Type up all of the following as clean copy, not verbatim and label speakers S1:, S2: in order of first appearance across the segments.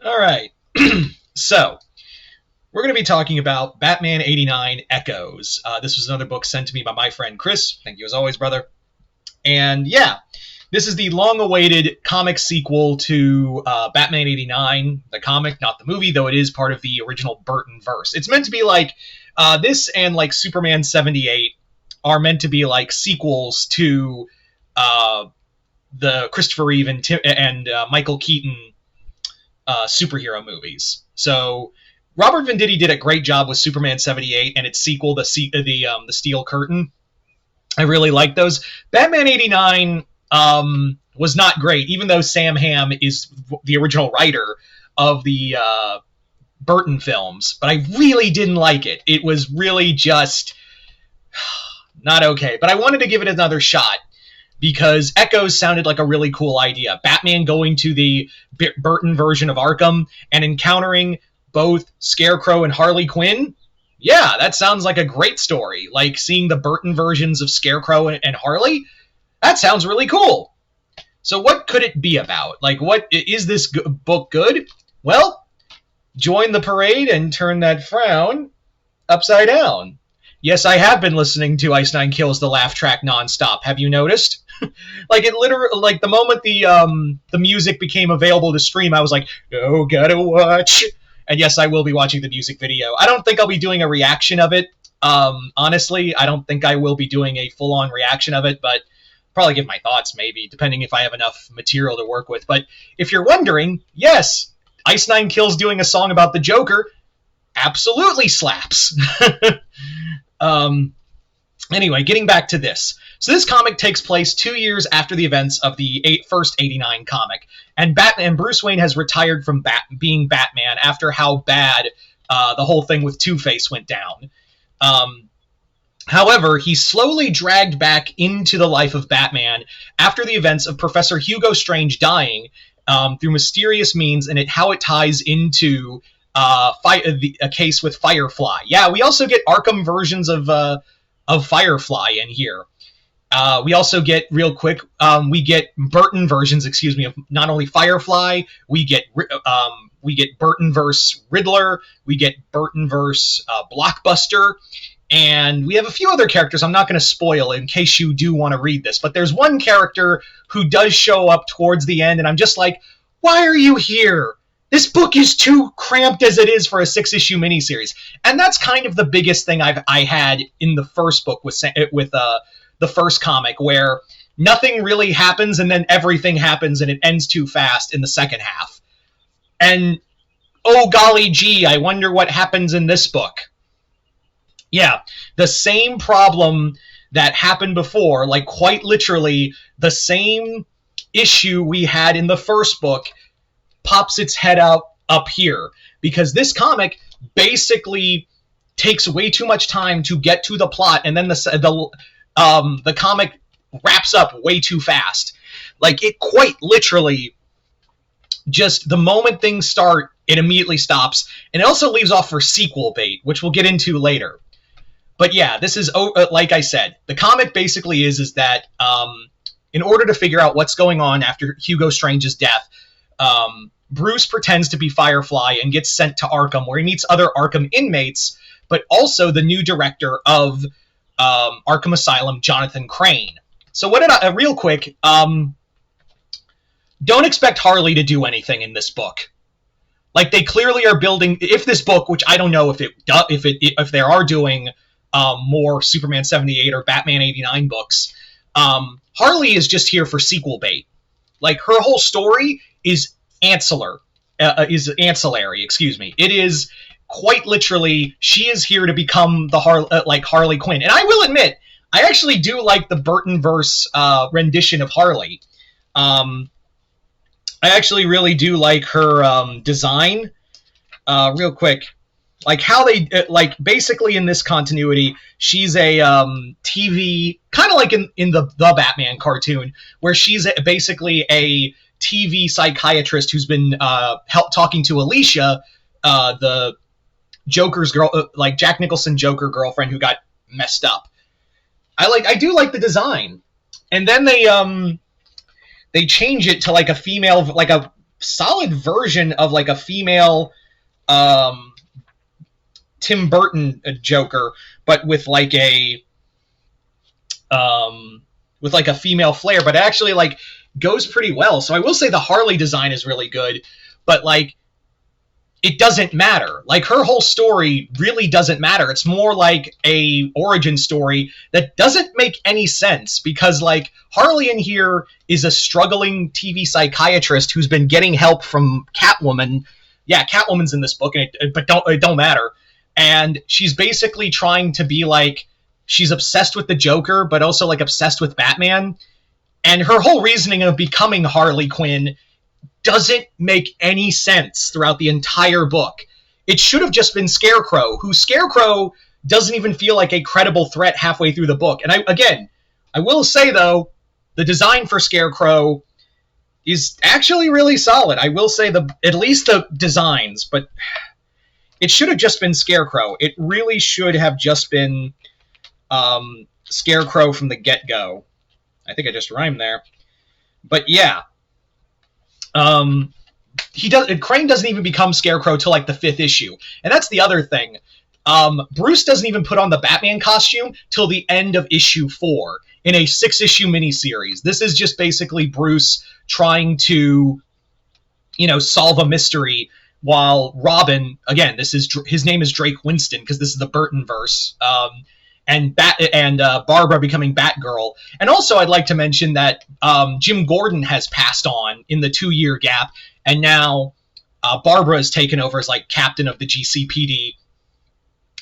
S1: All right. So, we're going to be talking about Batman 89 Echoes. This was another book sent to me by my friend Chris. Thank you as always, brother. And yeah, this is the long-awaited comic sequel to Batman 89, the comic, not the movie, though it is part of the original Burton verse. It's meant to be like this and like Superman 78 are meant to be like sequels to the Christopher Reeve and Michael Keaton superhero movies. So Robert Venditti did a great job with Superman 78 and its sequel, the Steel Curtain. I really like those. Batman 89 was not great, even though Sam Hamm is the original writer of the Burton films. But I really didn't like it. It was really just not okay. But I wanted to give it another shot because Echoes sounded like a really cool idea. Batman going to the Burton version of Arkham and encountering both Scarecrow and Harley Quinn. Yeah, that sounds like a great story. Like seeing the Burton versions of Scarecrow and Harley. That sounds really cool. So what could it be about? Like, what is this book good? Well, join the parade and turn that frown upside down. Yes, I have been listening to Ice Nine Kills the laugh track nonstop. Have you noticed? Like it literally, like the moment the music became available to stream, I was like, oh, gotta watch. And yes, I will be watching the music video. I don't think I'll be doing a reaction of it. Honestly, I don't think I will be doing a full-on reaction of it, but probably give my thoughts maybe, depending if I have enough material to work with. But if you're wondering, yes, Ice Nine Kills doing a song about the Joker absolutely slaps. Anyway, getting back to this. So this comic takes place 2 years after the events of the first 89 comic, and Bruce Wayne has retired from being Batman after how bad the whole thing with Two-Face went down. However, he's slowly dragged back into the life of Batman after the events of Professor Hugo Strange dying through mysterious means, and how it ties into a case with Firefly. Yeah, we also get Arkham versions of Firefly in here. We also get, real quick, we get Burton versions, of not only Firefly, we get Burton verse Riddler, we get Burton verse Blockbuster, and we have a few other characters I'm not going to spoil in case you do want to read this, but there's one character who does show up towards the end, and I'm just like, why are you here? This book is too cramped as it is for a 6-issue miniseries. And that's kind of the biggest thing I had in the first book with the first comic, where nothing really happens and then everything happens and it ends too fast in the second half. And, oh golly gee, I wonder what happens in this book. Yeah, the same problem that happened before, like quite literally the issue we had in the first book, pops its head up here, because this comic basically takes way too much time to get to the plot, and then the comic wraps up way too fast. Like, it quite literally, just the moment things start, it immediately stops, and it also leaves off for sequel bait, which we'll get into later. But yeah, this is, like I said, the comic basically is that in order to figure out what's going on after Hugo Strange's death, Bruce pretends to be Firefly and gets sent to Arkham, where he meets other Arkham inmates, but also the new director of Arkham Asylum, Jonathan Crane. So what did real quick, don't expect Harley to do anything in this book. Like, they clearly are building, if this book, which I don't know if they are doing more Superman 78 or Batman 89 books, Harley is just here for sequel bait. Like, her whole story is ancillary. It is quite literally, she is here to become the Harley Quinn. And I will admit, I actually do like the Burton-verse rendition of Harley. I actually really do like her design. Real quick, like how they basically in this continuity, she's a TV, kind of like in the Batman cartoon, where she's basically a TV psychiatrist who's been talking to Alicia, the Joker's girl, like Jack Nicholson Joker girlfriend who got messed up. I do like the design, and then they change it to like a female, like a solid version of like a female Tim Burton Joker, but with like a female flair, but it actually like goes pretty well. So I will say the Harley design is really good, but like it doesn't matter. Like her whole story really doesn't matter. It's more like a origin story that doesn't make any sense, because like Harley in here is a struggling TV psychiatrist who's been getting help from Catwoman. Yeah, Catwoman's in this book, and it don't matter. And she's basically trying to be like, she's obsessed with the Joker, but also like obsessed with Batman. And her whole reasoning of becoming Harley Quinn doesn't make any sense throughout the entire book. It should have just been Scarecrow, who Scarecrow doesn't even feel like a credible threat halfway through the book. And I will say, though, the design for Scarecrow is actually really solid. I will say at least the designs, but it should have just been Scarecrow. It really should have just been Scarecrow from the get-go. I think I just rhymed there. But yeah. Crane doesn't even become Scarecrow till like the 5th issue. And that's the other thing. Bruce doesn't even put on the Batman costume till the end of issue 4 in a 6-issue miniseries. This is just basically Bruce trying to, solve a mystery, while Robin, again, his name is Drake Winston because this is the Burton verse, and Barbara becoming Batgirl. And also I'd like to mention that Jim Gordon has passed on in the 2-year gap, and now Barbara has taken over as like captain of the GCPD,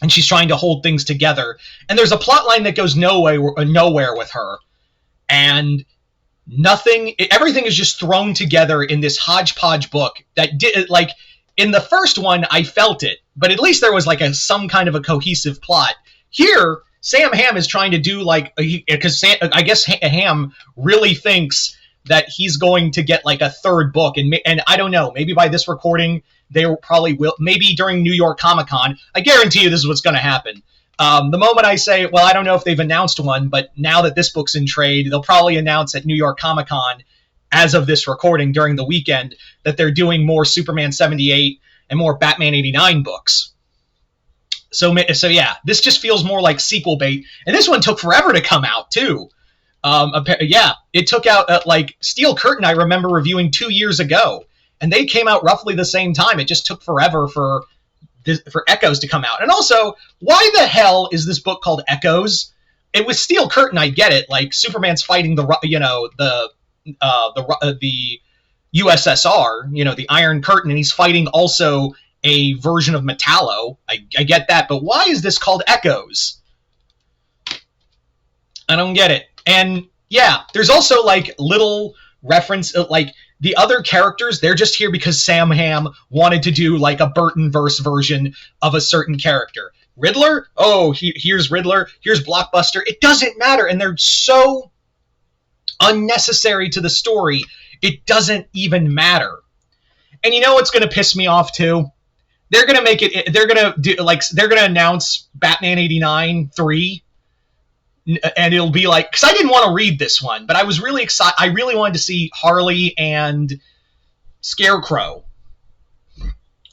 S1: and she's trying to hold things together. And there's a plot line that goes nowhere with her, and everything is just thrown together in this hodgepodge book that did, like, in the first one I felt it, but at least there was like some kind of a cohesive plot. Here, Sam Hamm is trying to do because I guess Hamm really thinks that he's going to get like a 3rd book, and I don't know, maybe by this recording they probably will, maybe during New York Comic-Con. I guarantee you this is what's going to happen. The moment I say, well, I don't know if they've announced one, but now that this book's in trade, they'll probably announce at New York Comic-Con, as of this recording during the weekend, that they're doing more Superman 78 and more Batman 89 books. So yeah, this just feels more like sequel bait. And this one took forever to come out, too. It took out, like, Steel Curtain I remember reviewing 2 years ago. And they came out roughly the same time. It just took forever for Echoes to come out. And also, why the hell is this book called Echoes? It was Steel Curtain, I get it. Like, Superman's fighting the USSR, the Iron Curtain, and he's fighting also a version of Metallo. I get that, but why is this called Echoes? I don't get it. And yeah, there's also like little reference, like the other characters, they're just here because Sam Hamm wanted to do like a Burton-verse version of a certain character. Riddler? Oh, here's Riddler. Here's Blockbuster. It doesn't matter, and they're so unnecessary to the story, it doesn't even matter. And you know what's going to piss me off too? They're going to make it, they're going to announce Batman 89 3, and it'll be like, because I didn't want to read this one, but I was really excited. I really wanted to see Harley and Scarecrow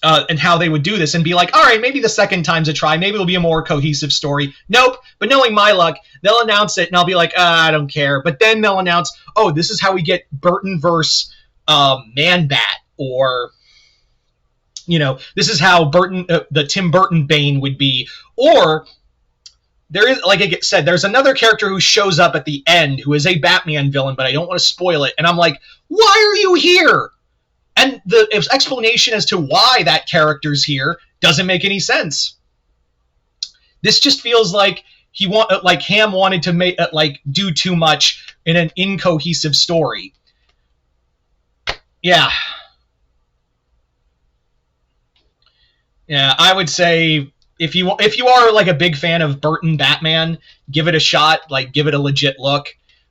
S1: and how they would do this, and be like, all right, maybe the second time's a try, maybe it'll be a more cohesive story. Nope. But knowing my luck, they'll announce it and I'll be like, I don't care. But then they'll announce, oh, this is how we get Burton versus Man-Bat, or this is how Burton, the Tim Burton Bane would be. Or there is, like I said, there's another character who shows up at the end who is a Batman villain, but I don't want to spoil it. And I'm like, why are you here? And the explanation as to why that character's here doesn't make any sense. This just feels like Hamm wanted to do too much in an incohesive story. Yeah. Yeah, I would say if you are like a big fan of Burton Batman, give it a shot, like give it a legit look.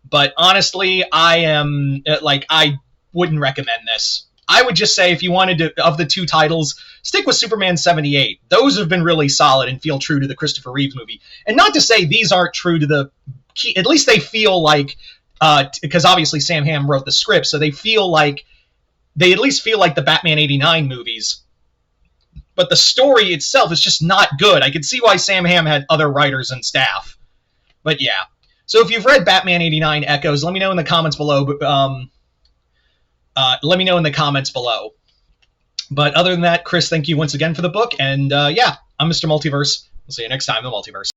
S1: But honestly, I wouldn't recommend this. I would just say if you wanted to, of the 2 titles, stick with Superman 78. Those have been really solid and feel true to the Christopher Reeves movie. And not to say these aren't true to the key, at least they feel like, because obviously Sam Hamm wrote the script, so they feel like they at least feel like the Batman 89 movies. But the story itself is just not good. I can see why Sam Hamm had other writers and staff. But yeah. So if you've read Batman 89 Echoes, let me know in the comments below. Let me know in the comments below. But other than that, Chris, thank you once again for the book. And yeah, I'm Mr. Multiverse. We'll see you next time in the Multiverse.